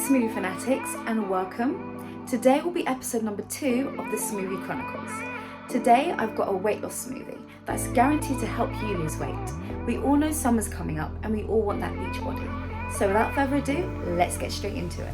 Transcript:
smoothie fanatics, and welcome. Today will be episode number 2 of the Smoothie Chronicles. Today I've got a weight loss smoothie that's guaranteed to help you lose weight. We all know summer's coming up and we all want that beach body. So without further ado, let's get straight into it.